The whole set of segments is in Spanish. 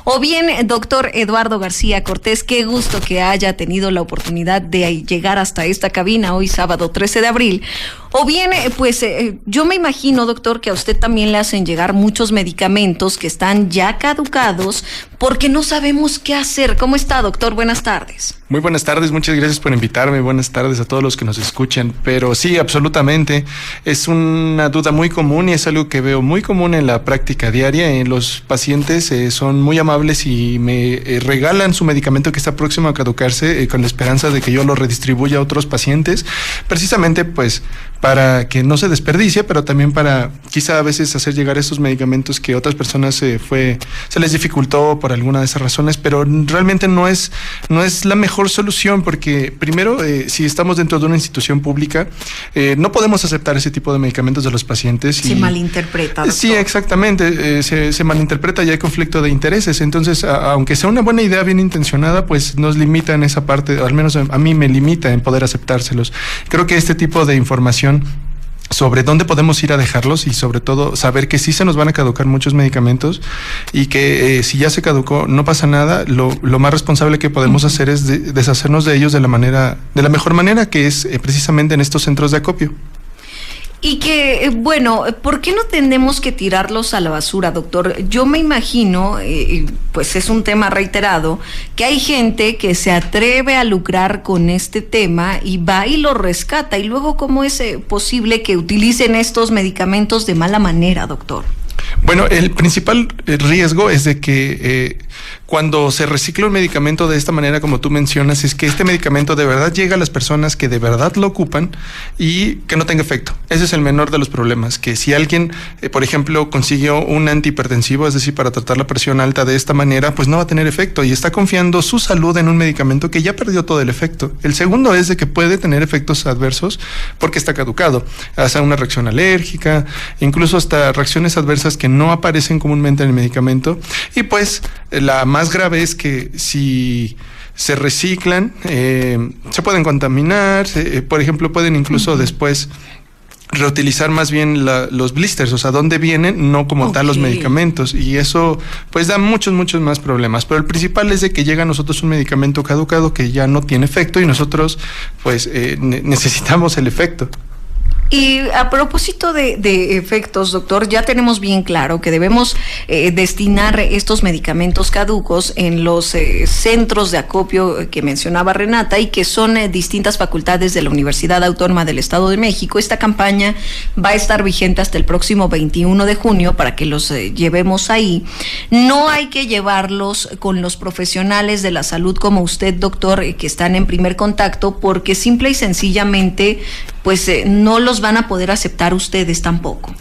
O bien, doctor Eduardo García Cortés, qué gusto que haya tenido la oportunidad de llegar hasta esta cabina hoy sábado 13 de abril. O bien, yo me imagino, doctor, que a usted también le hacen llegar muchos medicamentos que están ya caducados porque no sabemos qué hacer. ¿Cómo está, doctor? Buenas tardes. Muy buenas tardes, muchas gracias por invitarme. Buenas tardes a todos los que nos escuchan. Pero sí, absolutamente, es una duda muy común y es algo que veo muy común en la práctica diaria. Los pacientes son muy amables y me regalan su medicamento que está próximo a caducarse con la esperanza de que yo lo redistribuya a otros pacientes, precisamente pues para que no se desperdicie, pero también para quizá a veces hacer llegar estos medicamentos que otras personas se les dificultó por alguna de esas razones, pero realmente no es la mejor solución, porque primero, si estamos dentro de una institución pública, no podemos aceptar ese tipo de medicamentos de los pacientes. Se malinterpreta, doctor. Sí, exactamente, se malinterpreta y hay conflicto de intereses. Entonces, aunque sea una buena idea bien intencionada, pues nos limita en esa parte, o al menos a mí me limita en poder aceptárselos. Creo que este tipo de información sobre dónde podemos ir a dejarlos y sobre todo saber que sí se nos van a caducar muchos medicamentos y que si ya se caducó no pasa nada, lo más responsable que podemos hacer es deshacernos de ellos de la mejor manera, que es precisamente en estos centros de acopio. Y que, bueno, ¿por qué no tenemos que tirarlos a la basura, doctor? Yo me imagino, pues es un tema reiterado, que hay gente que se atreve a lucrar con este tema y va y lo rescata. Y luego, ¿cómo es posible que utilicen estos medicamentos de mala manera, doctor? Bueno, el principal riesgo es de que cuando se recicla un medicamento de esta manera, como tú mencionas, es que este medicamento de verdad llega a las personas que de verdad lo ocupan y que no tenga efecto. Ese es el menor de los problemas, que si alguien, por ejemplo, consiguió un antihipertensivo, es decir, para tratar la presión alta de esta manera, pues no va a tener efecto y está confiando su salud en un medicamento que ya perdió todo el efecto. El segundo es de que puede tener efectos adversos porque está caducado, hasta una reacción alérgica, incluso hasta reacciones adversas que no aparecen comúnmente en el medicamento. Y pues la más grave es que si se reciclan, se pueden contaminar, por ejemplo, pueden incluso después reutilizar más bien los blisters, o sea, dónde vienen, no como tal los medicamentos, y eso pues da muchos más problemas, pero el principal es de que llega a nosotros un medicamento caducado que ya no tiene efecto y nosotros pues necesitamos el efecto. Y a propósito de efectos, doctor, ya tenemos bien claro que debemos destinar estos medicamentos caducos en los centros de acopio que mencionaba Renata y que son distintas facultades de la Universidad Autónoma del Estado de México. Esta campaña va a estar vigente hasta el próximo 21 de junio para que los llevemos ahí. No hay que llevarlos con los profesionales de la salud como usted, doctor, que están en primer contacto, porque simple y sencillamente pues no los van a poder aceptar ustedes tampoco.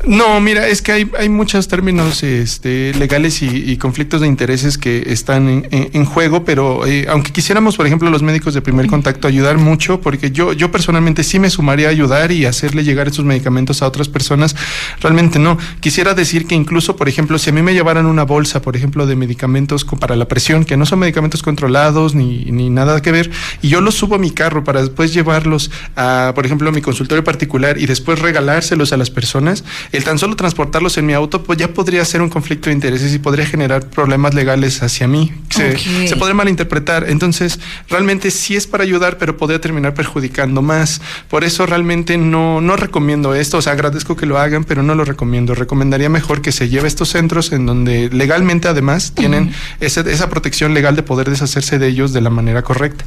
No, mira, es que hay muchos términos legales y conflictos de intereses que están en juego, pero aunque quisiéramos, por ejemplo, los médicos de primer contacto ayudar mucho, porque yo personalmente sí me sumaría a ayudar y hacerle llegar estos medicamentos a otras personas, realmente no. Quisiera decir que incluso, por ejemplo, si a mí me llevaran una bolsa, por ejemplo, de medicamentos para la presión, que no son medicamentos controlados ni nada que ver, y yo los subo a mi carro para después llevarlos a, por ejemplo, a mi consultorio particular y después regalárselos a las personas, el tan solo transportarlos en mi auto, pues ya podría ser un conflicto de intereses y podría generar problemas legales hacia mí. Se podría malinterpretar. Entonces, realmente sí es para ayudar, pero podría terminar perjudicando más. Por eso realmente no recomiendo esto. O sea, agradezco que lo hagan, pero no lo recomiendo. Recomendaría mejor que se lleve a estos centros en donde legalmente además tienen esa protección legal de poder deshacerse de ellos de la manera correcta.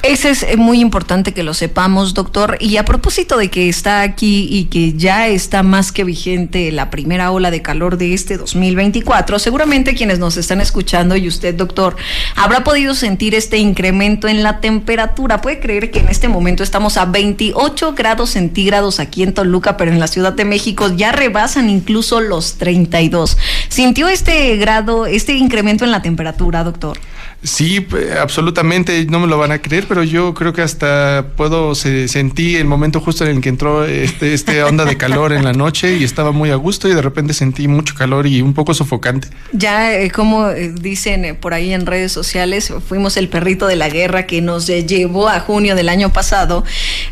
Ese es muy importante que lo sepamos, doctor. Y a propósito de que está aquí y que ya está más que vigente la primera ola de calor de este 2024, seguramente quienes nos están escuchando y usted, doctor, habrá podido sentir este incremento en la temperatura. ¿Puede creer que en este momento estamos a 28 grados centígrados aquí en Toluca, pero en la Ciudad de México ya rebasan incluso los 32? ¿Sintió este incremento en la temperatura, doctor? Sí, absolutamente, no me lo van a creer, pero yo creo que hasta sentí el momento justo en el que entró este onda de calor en la noche y estaba muy a gusto y de repente sentí mucho calor y un poco sofocante. Ya, como dicen por ahí en redes sociales, fuimos el perrito de la guerra que nos llevó a junio del año pasado,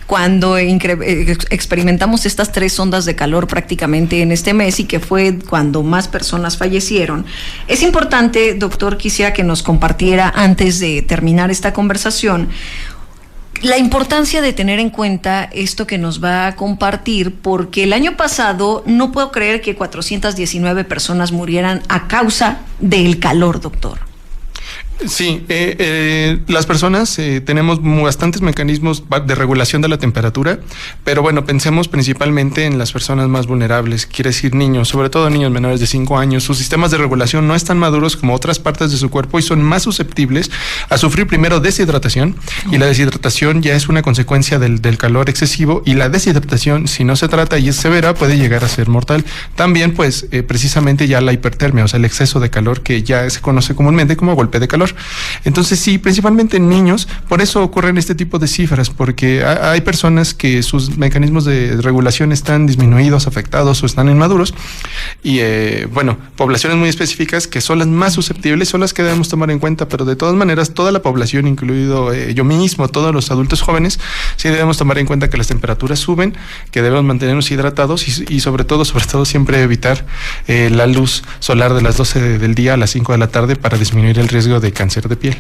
cuando experimentamos estas 3 ondas de calor prácticamente en este mes y que fue cuando más personas fallecieron. Es importante, doctor, quisiera que nos compartiera antes de terminar esta conversación la importancia de tener en cuenta esto que nos va a compartir, porque el año pasado no puedo creer que 419 personas murieran a causa del calor, doctor. Sí, las personas tenemos bastantes mecanismos de regulación de la temperatura, pero bueno, pensemos principalmente en las personas más vulnerables, quiere decir niños, sobre todo niños menores de 5 años. Sus sistemas de regulación no están maduros como otras partes de su cuerpo y son más susceptibles a sufrir primero deshidratación, y la deshidratación ya es una consecuencia del calor excesivo, y la deshidratación, si no se trata y es severa, puede llegar a ser mortal. También pues precisamente ya la hipertermia, o sea el exceso de calor, que ya se conoce comúnmente como golpe de calor. Entonces sí, principalmente en niños, por eso ocurren este tipo de cifras, porque hay personas que sus mecanismos de regulación están disminuidos, afectados o están inmaduros, y bueno, poblaciones muy específicas que son las más susceptibles, son las que debemos tomar en cuenta, pero de todas maneras toda la población, incluido yo mismo, todos los adultos jóvenes, sí debemos tomar en cuenta que las temperaturas suben, que debemos mantenernos hidratados y sobre todo siempre evitar la luz solar de las 12 del día a las 5 de la tarde para disminuir el riesgo de cáncer de piel.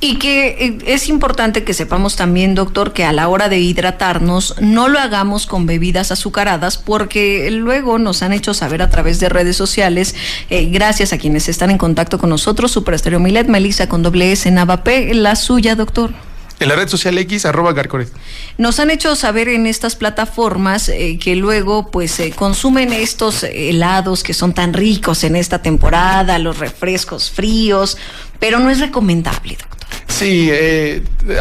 Y que es importante que sepamos también, doctor, que a la hora de hidratarnos no lo hagamos con bebidas azucaradas, porque luego nos han hecho saber a través de redes sociales, gracias a quienes están en contacto con nosotros, Super Estéreo Milet, Melissa con doble S, Nava P, la suya, doctor. En la red social X, @Garcoret. Nos han hecho saber en estas plataformas que luego pues consumen estos helados que son tan ricos en esta temporada, los refrescos fríos, pero no es recomendable, doctor. Sí,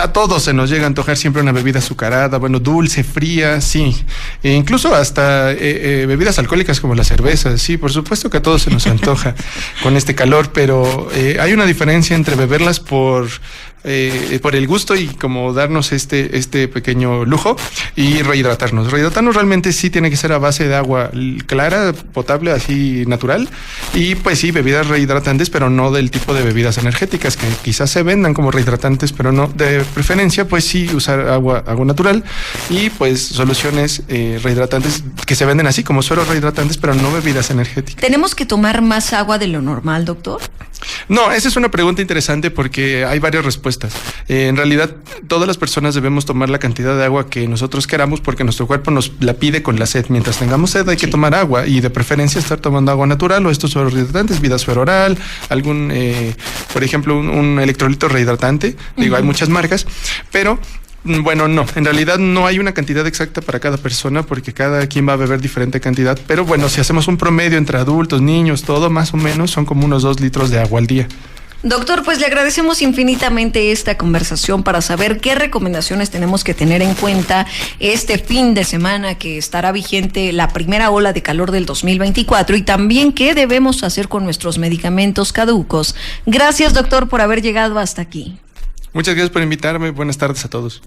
a todos se nos llega a antojar siempre una bebida azucarada, bueno, dulce, fría, sí. Incluso hasta bebidas alcohólicas como la cerveza, sí, por supuesto que a todos se nos antoja con este calor, pero hay una diferencia entre beberlas por el gusto y como darnos este pequeño lujo y rehidratarnos. Rehidratarnos realmente sí tiene que ser a base de agua clara, potable, así natural, y pues sí, bebidas rehidratantes, pero no del tipo de bebidas energéticas que quizás se vendan como rehidratantes, pero no, de preferencia pues sí usar agua natural y pues soluciones rehidratantes que se venden así como sueros rehidratantes, pero no bebidas energéticas. ¿Tenemos que tomar más agua de lo normal, doctor? No, esa es una pregunta interesante porque hay varias respuestas. En realidad, todas las personas debemos tomar la cantidad de agua que nosotros queramos porque nuestro cuerpo nos la pide con la sed. Mientras tengamos sed hay que tomar agua y de preferencia estar tomando agua natural o estos sueros rehidratantes, Vidassuero oral, algún, por ejemplo, un electrolito rehidratante. Digo, hay muchas marcas, pero bueno, no, en realidad no hay una cantidad exacta para cada persona porque cada quien va a beber diferente cantidad, pero bueno, si hacemos un promedio entre adultos, niños, todo más o menos son como unos 2 litros de agua al día. Doctor, pues le agradecemos infinitamente esta conversación para saber qué recomendaciones tenemos que tener en cuenta este fin de semana que estará vigente la primera ola de calor del 2024 y también qué debemos hacer con nuestros medicamentos caducos. Gracias, doctor, por haber llegado hasta aquí. Muchas gracias por invitarme. Buenas tardes a todos.